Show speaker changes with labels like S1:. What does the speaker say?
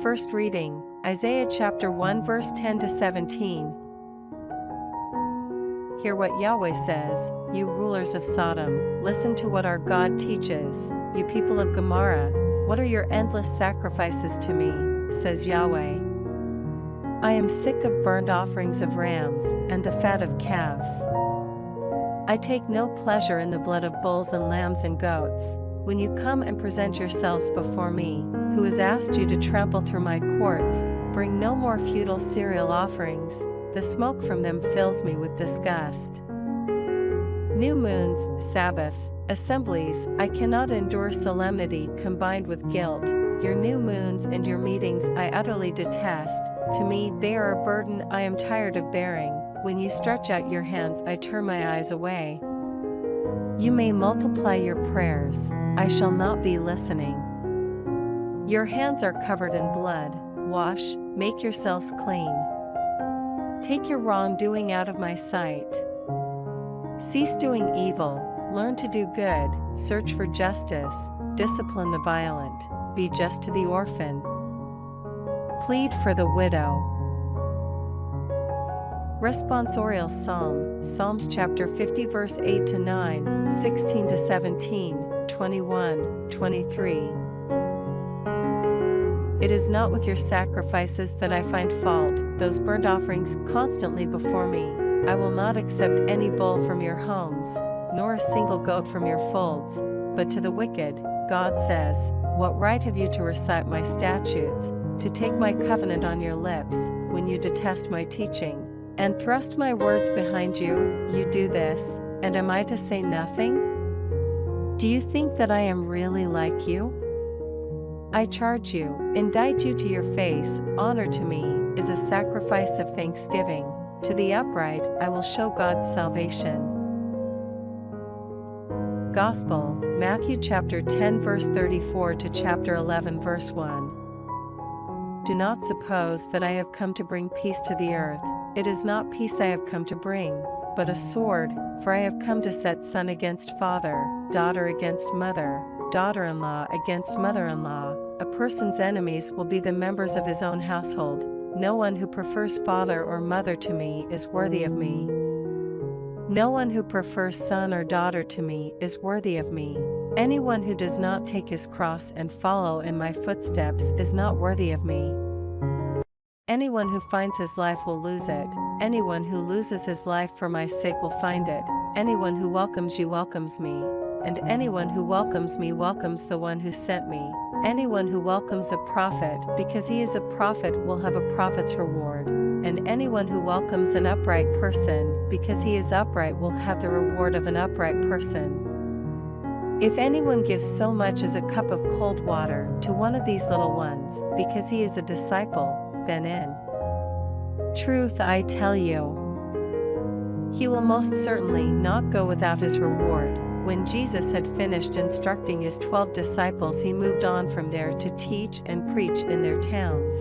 S1: First reading, Isaiah chapter 1 verse 10 to 17. Hear what Yahweh says, you rulers of Sodom, listen to what our God teaches, you people of Gomorrah, what are your endless sacrifices to me, says Yahweh. I am sick of burnt offerings of rams, and the fat of calves. I take no pleasure in the blood of bulls and lambs and goats. When you come and present yourselves before me, who has asked you to trample through my courts, bring no more futile cereal offerings, the smoke from them fills me with disgust. New moons, Sabbaths, assemblies, I cannot endure solemnity combined with guilt. Your new moons and your meetings I utterly detest. To me they are a burden I am tired of bearing. When you stretch out your hands I turn my eyes away. You may multiply your prayers, I shall not be listening. Your hands are covered in blood, wash, make yourselves clean. Take your wrongdoing out of my sight. Cease doing evil, learn to do good, search for justice, discipline the violent, be just to the orphan. Plead for the widow. Responsorial Psalm, Psalms chapter 50 verse 8 to 9, 16 to 17, 21, 23. It is not with your sacrifices that I find fault, those burnt offerings constantly before me. I will not accept any bull from your homes, nor a single goat from your folds. But to the wicked, God says, what right have you to recite my statutes, to take my covenant on your lips, when you detest my teaching, and thrust my words behind you? You do this, and am I to say nothing? Do you think that I am really like you? I charge you, indict you to your face, honor to me is a sacrifice of thanksgiving. To the upright I will show God's salvation. Gospel, Matthew chapter 10 verse 34 to chapter 11 verse 1. Do not suppose that I have come to bring peace to the earth. It is not peace I have come to bring, but a sword, for I have come to set son against father, daughter against mother, daughter-in-law against mother-in-law. A person's enemies will be the members of his own household. No one who prefers father or mother to me is worthy of me. No one who prefers son or daughter to me is worthy of me. Anyone who does not take his cross and follow in my footsteps is not worthy of me. Anyone who finds his life will lose it. Anyone who loses his life for my sake will find it. Anyone who welcomes you welcomes me. And anyone who welcomes me welcomes the one who sent me. Anyone who welcomes a prophet because he is a prophet will have a prophet's reward. And anyone who welcomes an upright person because he is upright will have the reward of an upright person. If anyone gives so much as a cup of cold water to one of these little ones because he is a disciple, then in truth I tell you, he will most certainly not go without his reward. When Jesus had finished instructing his 12 disciples, he moved on from there to teach and preach in their towns.